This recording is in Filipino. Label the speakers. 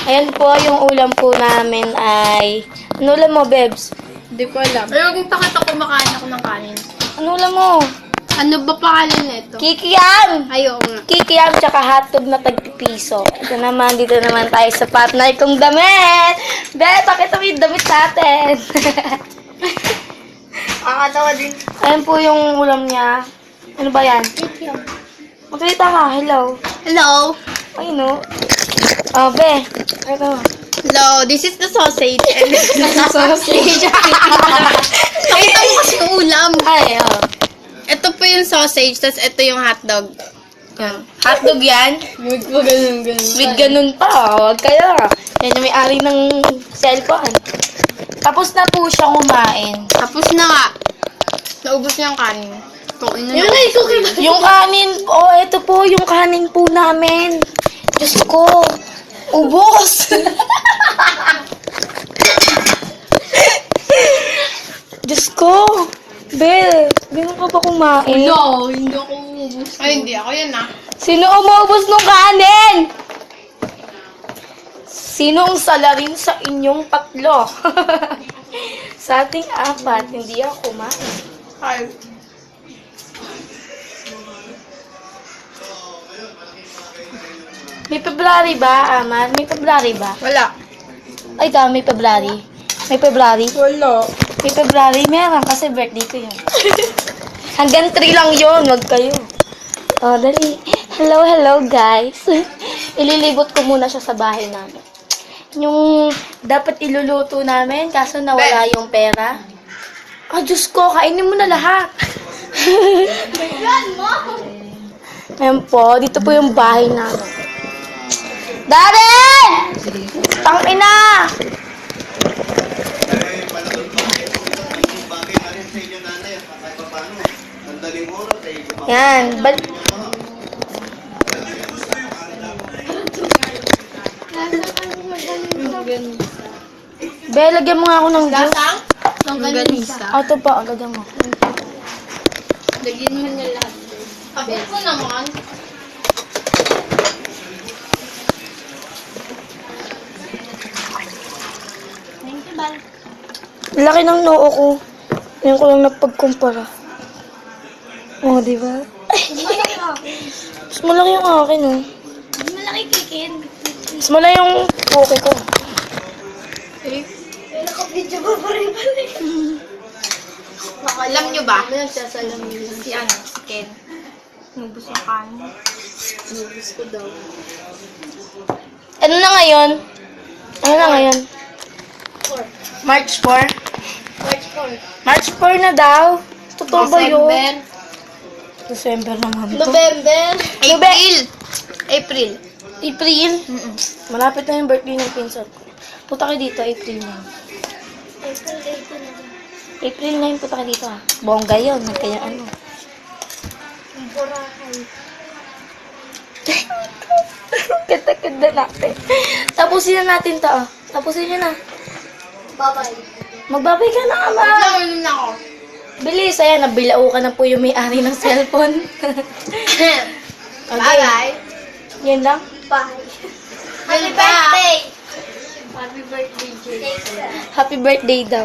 Speaker 1: Ayan po, yung ulam po namin ay... Ano ulam mo, Bebs?
Speaker 2: Hindi ko alam. Pero kung pakita ko, makain ako ng kanin.
Speaker 1: Ano ulam mo?
Speaker 2: Ano ba pangalan nito?
Speaker 1: Kikiyam!
Speaker 2: Ayaw nga.
Speaker 1: Kikiyam tsaka hotdog na tagpipiso. Ito naman, dito naman tayo sa partner kong damit. Be, pakita mo yung damit natin.
Speaker 2: Kakatawa din.
Speaker 1: Ayan po yung ulam niya. Ano ba yan? Magsalita ka, hello.
Speaker 2: Hello.
Speaker 1: Ay, no. Oh, Be. Ito.
Speaker 2: Hello, this is the sausage. And this is the sausage. Pakita mo kasi yung ulam.
Speaker 1: Ay, oh.
Speaker 2: Ito po yung sausage, tapos ito yung hotdog.
Speaker 1: Yan. Hotdog yan.
Speaker 2: With ganun.
Speaker 1: With ganun pa. Huwag kaya. Yan yung may-ari ng cellphone. Tapos na po siya kumain.
Speaker 2: Tapos na nga. Naubos niya yung kanin.
Speaker 1: Yung kanin, oh, ito po yung kanin po namin. Diyos ko. Ubos. Diyos ko. Bel, ganun ka ba kumain?
Speaker 2: No, hindi ako umubos. Ay, hindi ako yan ah.
Speaker 1: Sino umubos ng kanin? Sinong salarin sa inyong tatlo? Sa ating apat, hindi ako kumain.
Speaker 2: Ay.
Speaker 1: May February ba, Aman? May February ba?
Speaker 2: Wala.
Speaker 1: Ay, may February. May February?
Speaker 2: Wala.
Speaker 1: May February, meron kasi birthday ko yun. Hanggang 3 lang yun, wag kayo. Oh, dali. Hello guys. Ililibot ko muna siya sa bahay namin. Yung dapat iluluto namin, kaso nawala yung pera. Ah, Diyos ko, kainin mo na lahat. Ayan po, dito po yung bahay namin. Darren! Tangina! Yan, Be, lagyan mo nga ako ng juice.
Speaker 2: Lasang? Longganisa.
Speaker 1: Ah, ito pa, lagyan mo.
Speaker 2: Lagyan mo niya lahat. Kapit mo naman.
Speaker 1: Laki ng noo ko. Ngayon ko lang napagkumpara. Oh, di ba? Mas malaki yung akin, oh.
Speaker 2: Malaki kikin.
Speaker 1: Mas malaki yung poke ko.
Speaker 2: Naka-video ba pa rin pala? Alam nyo ba? Nagsasalam nyo. Si si Ken. Nubos yung kanin. Nubos ko daw.
Speaker 1: Ano na ngayon? Ano na ngayon? March 4?
Speaker 2: March 4.
Speaker 1: March 4 na daw. Totoo ba yun? December naman to.
Speaker 2: November. April.
Speaker 1: April? Malapit na yung birthday ng pinsan ko. Punta kayo dito, April 9. April 9, punta kayo dito, ah. Bongga yun, kaya ano. Kata-kata natin. Tapusin na natin to, ah. Tapusin nyo na.
Speaker 2: Bye-bye.
Speaker 1: Magbabay ka na, ama.
Speaker 2: Nagkakaroon na ako.
Speaker 1: Bilis, ayan, nabilao ka na po yung may-ari ng cellphone.
Speaker 2: Bye-bye.
Speaker 1: Yan lang.
Speaker 2: Bye. Happy birthday! Happy birthday, Jay.
Speaker 1: Happy birthday daw.